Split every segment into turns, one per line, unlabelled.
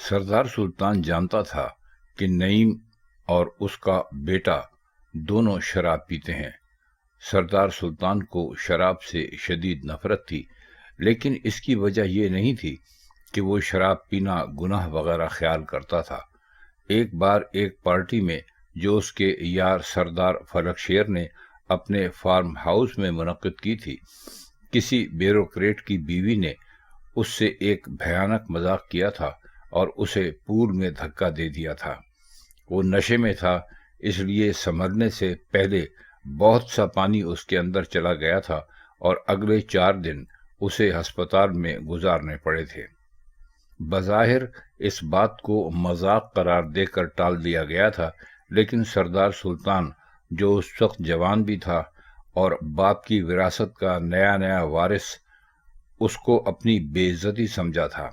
سردار سلطان جانتا تھا کہ نعیم اور اس کا بیٹا دونوں شراب پیتے ہیں۔ سردار سلطان کو شراب سے شدید نفرت تھی، لیکن اس کی وجہ یہ نہیں تھی کہ وہ شراب پینا گناہ وغیرہ خیال کرتا تھا۔ ایک بار ایک پارٹی میں جو اس کے یار سردار فلک شیر نے اپنے فارم ہاؤس میں منعقد کی تھی، کسی بیوروکریٹ کی بیوی نے اس سے ایک بھیانک مذاق کیا تھا اور اسے پول میں دھکا دے دیا تھا۔ وہ نشے میں تھا، اس لیے سنبھلنے سے پہلے بہت سا پانی اس کے اندر چلا گیا تھا اور اگلے 4 دن اسے ہسپتال میں گزارنے پڑے تھے۔ بظاہر اس بات کو مذاق قرار دے کر ٹال دیا گیا تھا، لیکن سردار سلطان جو اس وقت جوان بھی تھا اور باپ کی وراثت کا نیا وارث، اس کو اپنی بے عزتی سمجھا تھا۔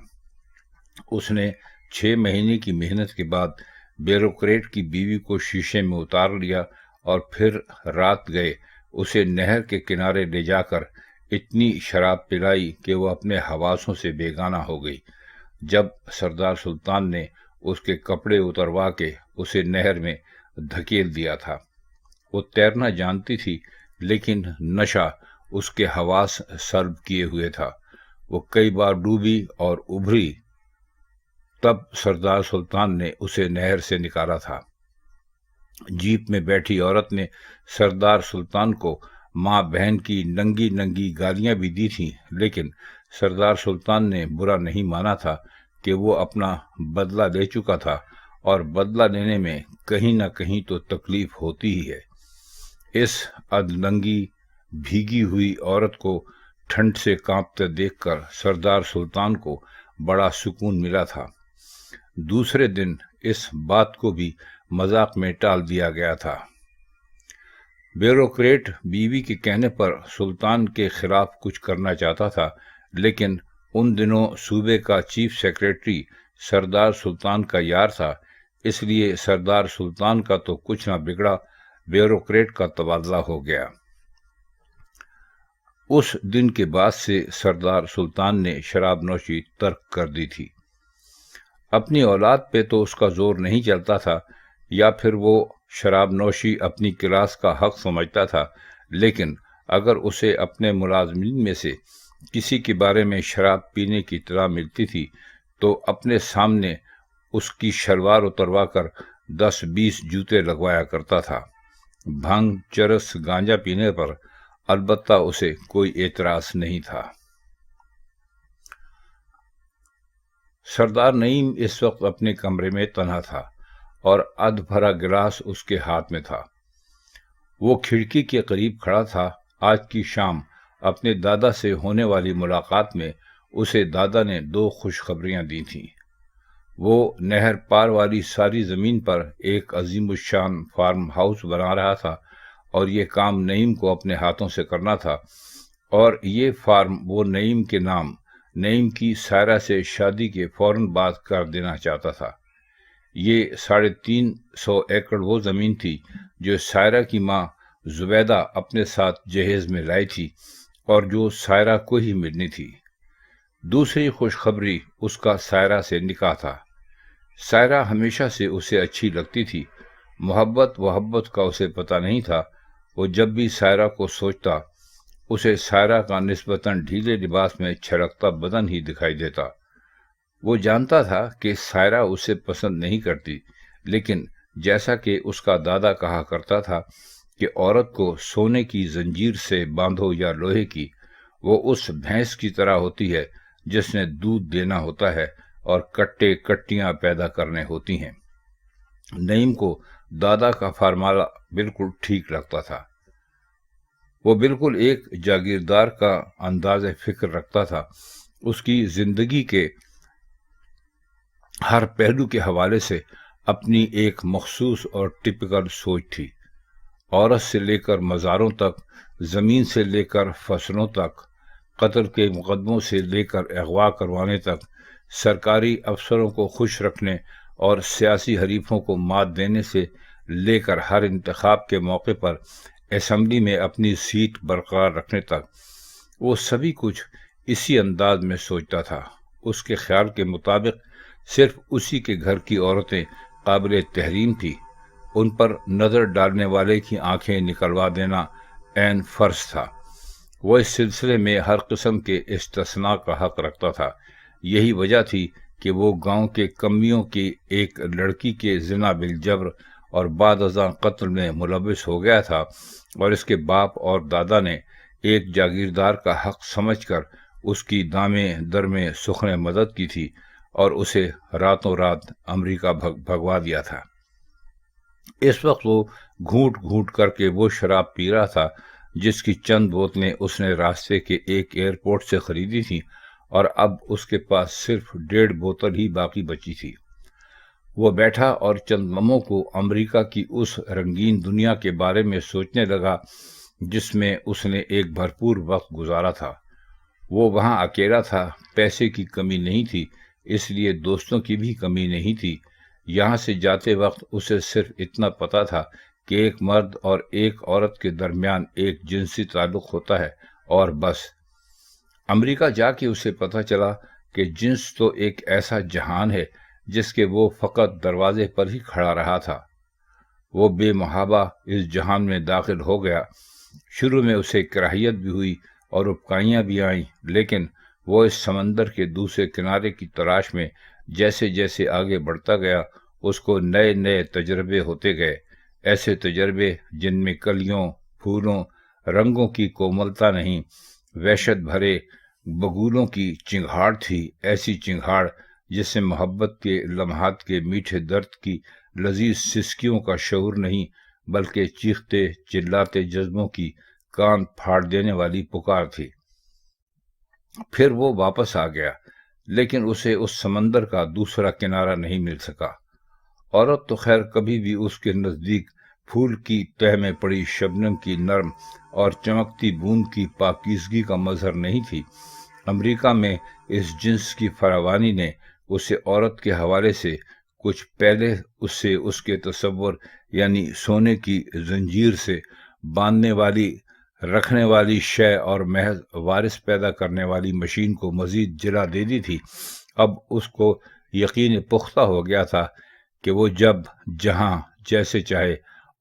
اس نے 6 مہینے کی محنت کے بعد بیوروکریٹ کی بیوی کو شیشے میں اتار لیا اور پھر رات گئے اسے نہر کے کنارے لے جا کر اتنی شراب پلائی کہ وہ اپنے حواسوں سے بیگانہ ہو گئی۔ جب سردار سلطان نے اس کے کپڑے اتروا کے اسے نہر میں دھکیل دیا تھا۔ وہ تیرنا جانتی تھی، لیکن نشہ اس کے حواس سلب کیے ہوئے تھا۔ وہ کئی بار ڈوبی اور ابھری، تب سردار سلطان نے اسے نہر سے نکالا تھا۔ جیپ میں بیٹھی عورت نے سردار سلطان کو ماں بہن کی ننگی گالیاں بھی دی تھیں، لیکن سردار سلطان نے برا نہیں مانا تھا کہ وہ اپنا بدلہ لے چکا تھا، اور بدلہ لینے میں کہیں نہ کہیں تو تکلیف ہوتی ہی ہے۔ اس ادلنگی بھیگی ہوئی عورت کو ٹھنڈ سے کانپتے دیکھ کر سردار سلطان کو بڑا سکون ملا تھا۔ دوسرے دن اس بات کو بھی مذاق میں ٹال دیا گیا تھا۔ بیوروکریٹ بیوی کے کہنے پر سلطان کے خلاف کچھ کرنا چاہتا تھا، لیکن ان دنوں صوبے کا چیف سیکریٹری سردار سلطان کا یار تھا، اس لیے سردار سلطان کا تو کچھ نہ بگڑا، بیوروکریٹ کا تبادلہ ہو گیا۔ اس دن کے بعد سے سردار سلطان نے شراب نوشی ترک کر دی تھی۔ اپنی اولاد پہ تو اس کا زور نہیں چلتا تھا، یا پھر وہ شراب نوشی اپنی کلاس کا حق سمجھتا تھا، لیکن اگر اسے اپنے ملازمین میں سے کسی کے بارے میں شراب پینے کی اطلاع ملتی تھی تو اپنے سامنے اس کی شلوار اتروا کر 10-20 جوتے لگوایا کرتا تھا۔ بھنگ، چرس، گانجا پینے پر البتہ اسے کوئی اعتراض نہیں تھا۔ سردار نعیم اس وقت اپنے کمرے میں تنہا تھا اور ادھ بھرا گلاس اس کے ہاتھ میں تھا۔ وہ کھڑکی کے قریب کھڑا تھا۔ آج کی شام اپنے دادا سے ہونے والی ملاقات میں اسے دادا نے 2 خوشخبریاں دی تھیں۔ وہ نہر پار والی ساری زمین پر ایک عظیم الشان فارم ہاؤس بنا رہا تھا، اور یہ کام نعیم کو اپنے ہاتھوں سے کرنا تھا، اور یہ فارم وہ نعیم کے نام، نعیم کی سائرہ سے شادی کے فوراً بعد کر دینا چاہتا تھا۔ یہ 350 ایکڑ وہ زمین تھی جو سائرہ کی ماں زبیدہ اپنے ساتھ جہیز میں لائی تھی اور جو سائرہ کو ہی ملنی تھی۔ دوسری خوشخبری اس کا سائرہ سے نکاح تھا۔ سائرہ ہمیشہ سے اسے اچھی لگتی تھی، محبت کا اسے پتہ نہیں تھا۔ وہ جب بھی سائرہ کو سوچتا، اسے سائرہ کا نسبتاً ڈھیلے لباس میں چھلکتا بدن ہی دکھائی دیتا۔ وہ جانتا تھا کہ سائرہ اسے پسند نہیں کرتی، لیکن جیسا کہ اس کا دادا کہا کرتا تھا کہ عورت کو سونے کی زنجیر سے باندھو یا لوہے کی، وہ اس بھینس کی طرح ہوتی ہے جس نے دودھ دینا ہوتا ہے اور کٹے کٹیاں پیدا کرنے ہوتی ہیں۔ نعیم کو دادا کا فارمولہ بالکل ٹھیک لگتا تھا۔ وہ بالکل ایک جاگیردار کا انداز فکر رکھتا تھا۔ اس کی زندگی کے ہر پہلو کے حوالے سے اپنی ایک مخصوص اور ٹپیکل سوچ تھی۔ عورت سے لے کر مزاروں تک، زمین سے لے کر فصلوں تک، قتل کے مقدموں سے لے کر اغوا کروانے تک، سرکاری افسروں کو خوش رکھنے اور سیاسی حریفوں کو مات دینے سے لے کر ہر انتخاب کے موقع پر اسمبلی میں اپنی سیٹ برقرار رکھنے تک، وہ سبھی کچھ اسی انداز میں سوچتا تھا۔ اس کے خیال کے مطابق صرف اسی کے گھر کی عورتیں قابل تحریم تھی، ان پر نظر ڈالنے والے کی آنکھیں نکلوا دینا عین فرض تھا۔ وہ اس سلسلے میں ہر قسم کے استثناء کا حق رکھتا تھا۔ یہی وجہ تھی کہ وہ گاؤں کے کمیوں کی ایک لڑکی کے زنا بالجبر اور بعد ازاں قتل میں ملوث ہو گیا تھا، اور اس کے باپ اور دادا نے ایک جاگیردار کا حق سمجھ کر اس کی دامے در میں سخن مدد کی تھی اور اسے راتوں رات امریکہ بھگوا دیا تھا۔ اس وقت وہ گھونٹ گھونٹ کر کے وہ شراب پی رہا تھا جس کی چند بوتلیں اس نے راستے کے ایک ایئرپورٹ سے خریدی تھیں، اور اب اس کے پاس صرف 1.5 بوتل ہی باقی بچی تھی۔ وہ بیٹھا اور چند لمحوں کو امریکہ کی اس رنگین دنیا کے بارے میں سوچنے لگا جس میں اس نے ایک بھرپور وقت گزارا تھا۔ وہ وہاں اکیلا تھا، پیسے کی کمی نہیں تھی، اس لیے دوستوں کی بھی کمی نہیں تھی۔ یہاں سے جاتے وقت اسے صرف اتنا پتا تھا کہ ایک مرد اور ایک عورت کے درمیان ایک جنسی تعلق ہوتا ہے، اور بس۔ امریکہ جا کے اسے پتا چلا کہ جنس تو ایک ایسا جہان ہے جس کے وہ فقط دروازے پر ہی کھڑا رہا تھا۔ وہ بے محابہ اس جہان میں داخل ہو گیا۔ شروع میں اسے کراہیت بھی ہوئی اور اکائیاں بھی آئیں، لیکن وہ اس سمندر کے دوسرے کنارے کی تلاش میں جیسے جیسے آگے بڑھتا گیا، اس کو نئے نئے تجربے ہوتے گئے، ایسے تجربے جن میں کلیوں، پھولوں، رنگوں کی کوملتا نہیں، وحشت بھرے بگولوں کی چنگھاڑ تھی، ایسی چنگھاڑ جس سے محبت کے لمحات کے میٹھے درد کی لذیذ سسکیوں کا شعور نہیں، بلکہ چیختے چلاتے جذبوں کی کان پھاڑ دینے والی پکار تھی۔ پھر وہ واپس آ گیا، لیکن اسے اس سمندر کا دوسرا کنارہ نہیں مل سکا۔ عورت تو خیر کبھی بھی اس کے نزدیک پھول کی تہ میں پڑی شبنم کی نرم اور چمکتی بوند کی پاکیزگی کا مظہر نہیں تھی۔ امریکہ میں اس جنس کی فراوانی نے اسے عورت کے حوالے سے کچھ پہلے اس سے اس کے تصور، یعنی سونے کی زنجیر سے باندھنے والی، رکھنے والی شے اور محض وارث پیدا کرنے والی مشین کو مزید جلا دے دی تھی۔ اب اس کو یقین پختہ ہو گیا تھا کہ وہ جب جہاں جیسے چاہے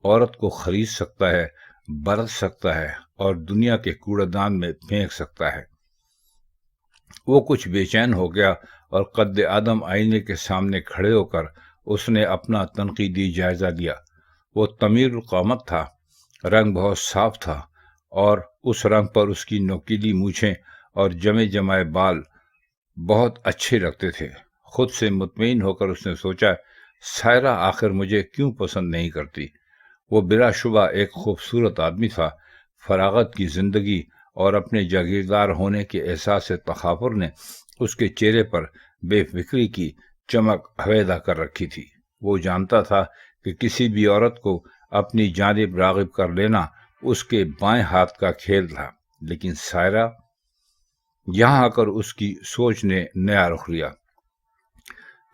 عورت کو خرید سکتا ہے، برت سکتا ہے اور دنیا کے کوڑے دان میں پھینک سکتا ہے۔ وہ کچھ بے چین ہو گیا اور قد آدم آئینے کے سامنے کھڑے ہو کر اس نے اپنا تنقیدی جائزہ لیا۔ وہ طویل القامت تھا، رنگ بہت صاف تھا، اور اس رنگ پر اس کی نوکیلی مونچھیں اور جمے جمائے بال بہت اچھے لگتے تھے۔ خود سے مطمئن ہو کر اس نے سوچا، سائرہ آخر مجھے کیوں پسند نہیں کرتی؟ وہ بلا شبہ ایک خوبصورت آدمی تھا۔ فراغت کی زندگی اور اپنے جاگیردار ہونے کے احساس تخافر نے اس کے چہرے پر بے فکری کی چمک علیحدہ کر رکھی تھی۔ وہ جانتا تھا کہ کسی بھی عورت کو اپنی جانب راغب کر لینا اس کے بائیں ہاتھ کا کھیل تھا، لیکن سائرہ، یہاں آ کر اس کی سوچ نے نیا رخ لیا۔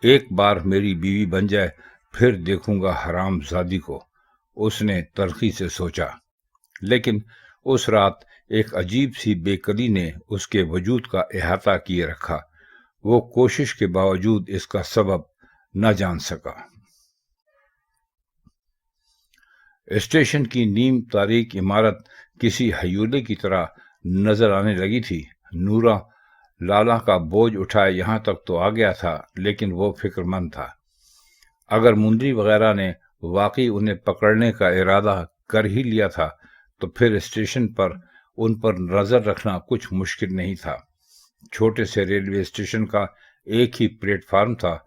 ایک بار میری بیوی بن جائے پھر دیکھوں گا حرام زادی کو، اس نے تلخی سے سوچا۔ لیکن اس رات ایک عجیب سی بے کلی نے اس کے وجود کا احاطہ کیے رکھا۔ وہ کوشش کے باوجود اس کا سبب نہ جان سکا۔ اسٹیشن کی نیم تاریک عمارت کسی ہیولے کی طرح نظر آنے لگی تھی۔ نورا لالا کا بوجھ اٹھائے یہاں تک تو آ گیا تھا، لیکن وہ فکر مند تھا۔ اگر منڈی وغیرہ نے واقعی انہیں پکڑنے کا ارادہ کر ہی لیا تھا تو پھر اسٹیشن پر ان پر نظر رکھنا کچھ مشکل نہیں تھا۔ چھوٹے سے ریلوے اسٹیشن کا ایک ہی پلیٹ فارم تھا،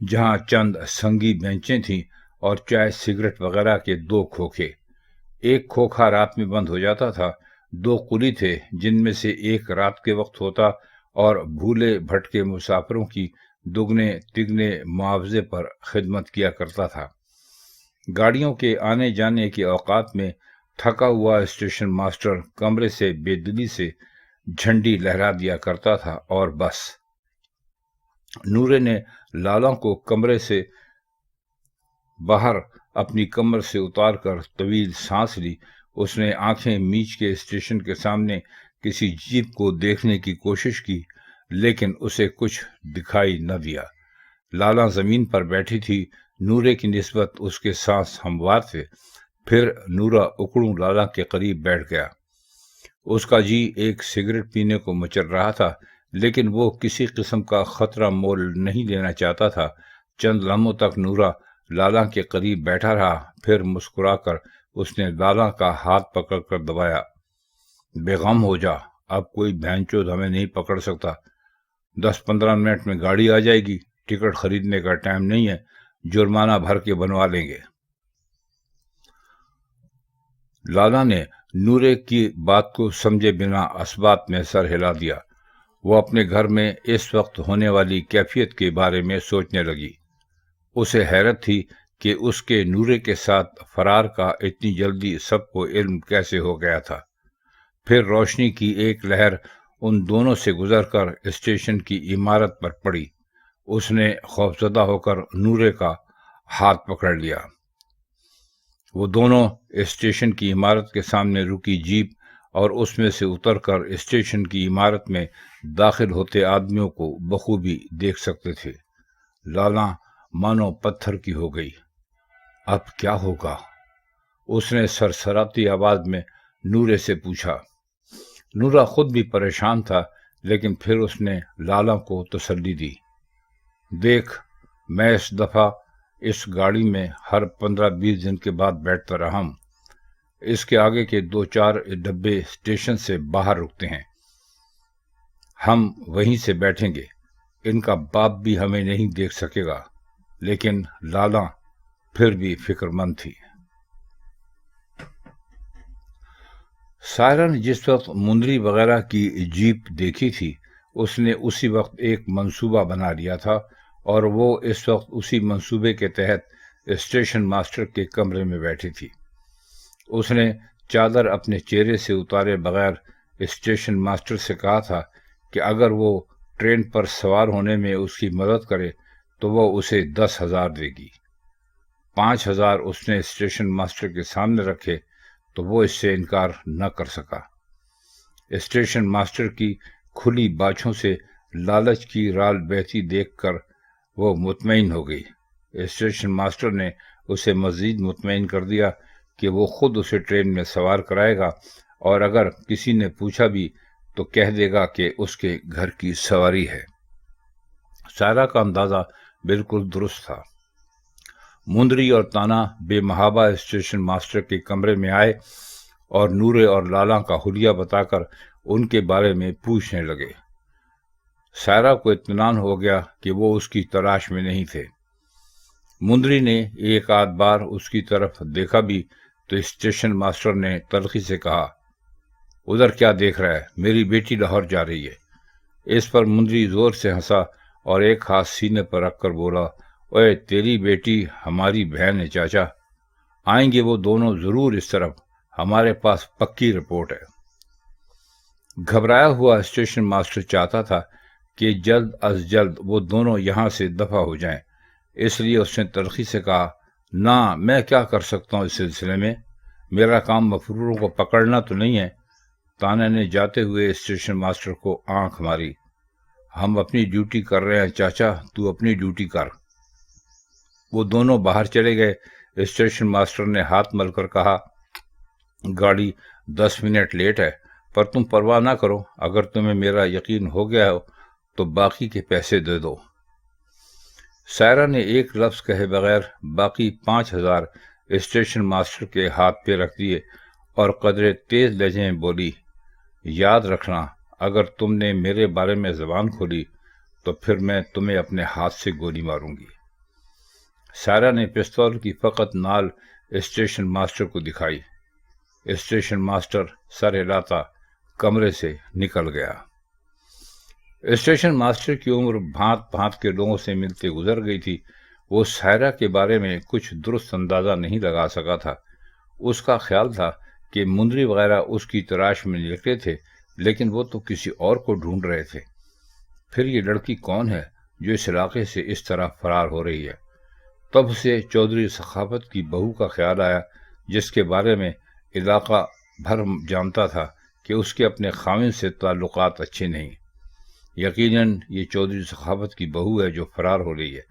جہاں چند سنگی بینچیں تھیں اور چائے سگریٹ وغیرہ کے 2 کھوکھے۔ ایک کھوکھا رات میں بند ہو جاتا تھا۔ 2 قلی تھے جن میں سے ایک رات کے وقت ہوتا اور بھولے بھٹکے مسافروں کی دگنے تگنے معاوضے پر خدمت کیا کرتا تھا۔ گاڑیوں کے آنے جانے کے اوقات میں تھکا ہوا اسٹیشن ماسٹر کمرے سے بے دلی سے جھنڈی لہرا دیا کرتا تھا، اور بس۔ نورے نے لالا کو کمرے سے باہر اپنی کمر سے اتار کر طویل سانس لی۔ اس نے آنکھیں میچ کے اسٹیشن کے سامنے کسی جیپ کو دیکھنے کی کوشش کی، لیکن اسے کچھ دکھائی نہ دیا۔ لالا زمین پر بیٹھی تھی، نورے کی نسبت اس کے سانس ہموار تھے۔ پھر نورا اکڑوں لالا کے قریب بیٹھ گیا۔ اس کا جی ایک سگریٹ پینے کو مچل رہا تھا، لیکن وہ کسی قسم کا خطرہ مول نہیں لینا چاہتا تھا۔ چند لمحوں تک نورا لالا کے قریب بیٹھا رہا، پھر مسکرا کر اس نے لالا کا ہاتھ پکڑ کر دبایا۔ بے غم ہو جا، اب کوئی بھینچود ہمیں نہیں پکڑ سکتا۔ 10-15 منٹ میں گاڑی آ جائے گی، ٹکٹ خریدنے کا ٹائم نہیں ہے، جرمانہ بھر کے بنوا لیں گے۔ لالا نے نورے کی بات کو سمجھے بنا اسبات میں سر ہلا دیا۔ وہ اپنے گھر میں اس وقت ہونے والی کیفیت کے بارے میں سوچنے لگی۔ اسے حیرت تھی کہ اس کے نورے کے ساتھ فرار کا اتنی جلدی سب کو علم کیسے ہو گیا تھا۔ پھر روشنی کی ایک لہر ان دونوں سے گزر کر اسٹیشن کی عمارت پر پڑی۔ اس نے خوفزدہ ہو کر نورے کا ہاتھ پکڑ لیا۔ وہ دونوں اسٹیشن کی عمارت کے سامنے رکی جیپ اور اس میں سے اتر کر اسٹیشن کی عمارت میں داخل ہوتے آدمیوں کو بخوبی دیکھ سکتے تھے۔ لالا مانو پتھر کی ہو گئی۔ اب کیا ہوگا؟ اس نے سرسراتی آواز میں نورے سے پوچھا۔ نورا خود بھی پریشان تھا، لیکن پھر اس نے لالا کو تسلی دی۔ دیکھ، میں اس دفعہ اس گاڑی میں ہر 15-20 دن کے بعد بیٹھتا رہا ہوں۔ اس کے آگے کے 2-4 ڈبے اسٹیشن سے باہر رکتے ہیں، ہم وہیں سے بیٹھیں گے۔ ان کا باپ بھی ہمیں نہیں دیکھ سکے گا۔ لیکن لالا پھر بھی فکر مند تھی۔ سائرہ نے جس وقت مندری وغیرہ کی جیپ دیکھی تھی، اس نے اسی وقت ایک منصوبہ بنا لیا تھا، اور وہ اس وقت اسی منصوبے کے تحت اسٹیشن ماسٹر کے کمرے میں بیٹھی تھی۔ اس نے چادر اپنے چہرے سے اتارے بغیر اسٹیشن ماسٹر سے کہا تھا کہ اگر وہ ٹرین پر سوار ہونے میں اس کی مدد کرے تو وہ اسے 10,000 دے گی۔ 5,000 اس نے اسٹیشن ماسٹر کے سامنے رکھے تو وہ اس سے انکار نہ کر سکا۔ اسٹیشن ماسٹر کی کھلی باچھوں سے لالچ کی رال بہتی دیکھ کر وہ مطمئن ہو گئی۔ اسٹیشن ماسٹر نے اسے مزید مطمئن کر دیا کہ وہ خود اسے ٹرین میں سوار کرائے گا، اور اگر کسی نے پوچھا بھی تو کہہ دے گا کہ اس کے گھر کی سواری ہے۔ سائرہ کا اندازہ بالکل درست تھا۔ مندری اور تانا بے محابہ اسٹیشن ماسٹر کے کمرے میں آئے اور نورے اور لالا کا حلیہ بتا کر ان کے بارے میں پوچھنے لگے۔ سائرہ کو اطمینان ہو گیا کہ وہ اس کی تلاش میں نہیں تھے۔ مندری نے ایک آدھ بار اس کی طرف دیکھا بھی تو اسٹیشن ماسٹر نے تلخی سے کہا، ادھر کیا دیکھ رہا ہے؟ میری بیٹی لاہور جا رہی ہے۔ اس پر مندری زور سے ہنسا اور ایک ہاتھ سینے پر رکھ کر بولا، اوے تیری بیٹی ہماری بہن ہے چاچا، آئیں گے وہ دونوں ضرور اس طرف، ہمارے پاس پکی رپورٹ ہے۔ گھبرایا ہوا اسٹیشن ماسٹر چاہتا تھا کہ جلد از جلد وہ دونوں یہاں سے دفع ہو جائیں، اس لیے اس نے تلخی سے کہا، نہ میں کیا کر سکتا ہوں اس سلسلے میں، میرا کام مفروروں کو پکڑنا تو نہیں ہے۔ تانا نے جاتے ہوئے اسٹیشن ماسٹر کو آنکھ ماری۔ ہم اپنی ڈیوٹی کر رہے ہیں چاچا، تو اپنی ڈیوٹی کر۔ وہ دونوں باہر چلے گئے۔ اسٹیشن ماسٹر نے ہاتھ مل کر کہا، گاڑی 10 منٹ لیٹ ہے، پر تم پرواہ نہ کرو، اگر تمہیں میرا یقین ہو گیا ہو تو باقی کے پیسے دے دو۔ سائرہ نے ایک لفظ کہے بغیر باقی 5,000 اسٹیشن ماسٹر کے ہاتھ پہ رکھ دیے اور قدرے تیز لہجے میں بولی، یاد رکھنا، اگر تم نے میرے بارے میں زبان کھولی تو پھر میں تمہیں اپنے ہاتھ سے گولی ماروں گی۔ سائرہ نے پستول کی فقط نال اسٹیشن ماسٹر کو دکھائی۔ اسٹیشن ماسٹر سر ہلاتا کمرے سے نکل گیا۔ اسٹیشن ماسٹر کی عمر بھانت بھانت کے لوگوں سے ملتے گزر گئی تھی۔ وہ سائرہ کے بارے میں کچھ درست اندازہ نہیں لگا سکا تھا۔ اس کا خیال تھا کہ مندری وغیرہ اس کی تلاش میں نکلے تھے، لیکن وہ تو کسی اور کو ڈھونڈ رہے تھے۔ پھر یہ لڑکی کون ہے جو اس علاقے سے اس طرح فرار ہو رہی ہے؟ تب اسے چودھری ثقافت کی بہو کا خیال آیا، جس کے بارے میں علاقہ بھر جانتا تھا کہ اس کے اپنے خاوند سے تعلقات اچھے نہیں۔ یقیناً یہ چودھری سخاوت کی بہو ہے جو فرار ہو رہی ہے۔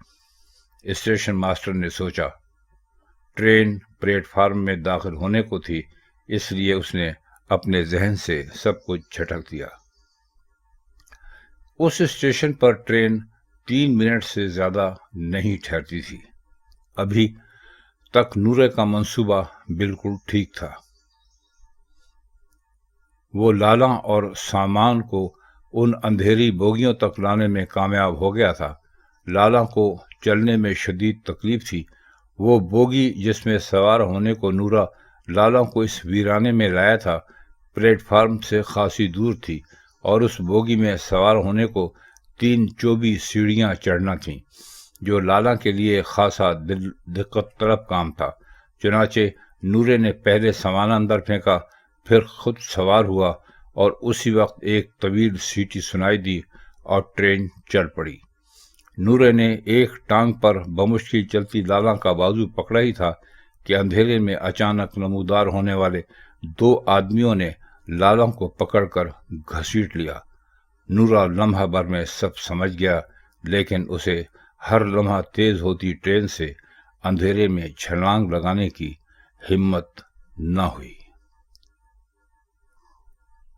اسٹیشن ماسٹر نے سوچا۔ ٹرین پلیٹ فارم میں داخل ہونے کو تھی، اس لیے اس نے اپنے ذہن سے سب کچھ جھٹک دیا۔ اس اسٹیشن پر ٹرین 3 منٹ سے زیادہ نہیں ٹھہرتی تھی۔ ابھی تک نورے کا منصوبہ بالکل ٹھیک تھا۔ وہ لالا اور سامان کو ان اندھیری بوگیوں تک لانے میں کامیاب ہو گیا تھا۔ لالا کو چلنے میں شدید تکلیف تھی۔ وہ بوگی جس میں سوار ہونے کو نورا لالا کو اس ویرانے میں لایا تھا پلیٹ فارم سے خاصی دور تھی، اور اس بوگی میں سوار ہونے کو 3 چوبی سیڑھیاں چڑھنا تھیں، جو لالا کے لیے خاصا دقت طلب کام تھا۔ چنانچہ نورے نے پہلے سامان اندر پھینکا، پھر خود سوار ہوا، اور اسی وقت ایک طویل سیٹی سنائی دی اور ٹرین چل پڑی۔ نورے نے ایک ٹانگ پر بمشکل چلتی لالا کا بازو پکڑا ہی تھا کہ اندھیرے میں اچانک نمودار ہونے والے 2 آدمیوں نے لالا کو پکڑ کر گھسیٹ لیا۔ نورا لمحہ بھر میں سب سمجھ گیا، لیکن اسے ہر لمحہ تیز ہوتی ٹرین سے اندھیرے میں چھلانگ لگانے کی ہمت نہ ہوئی۔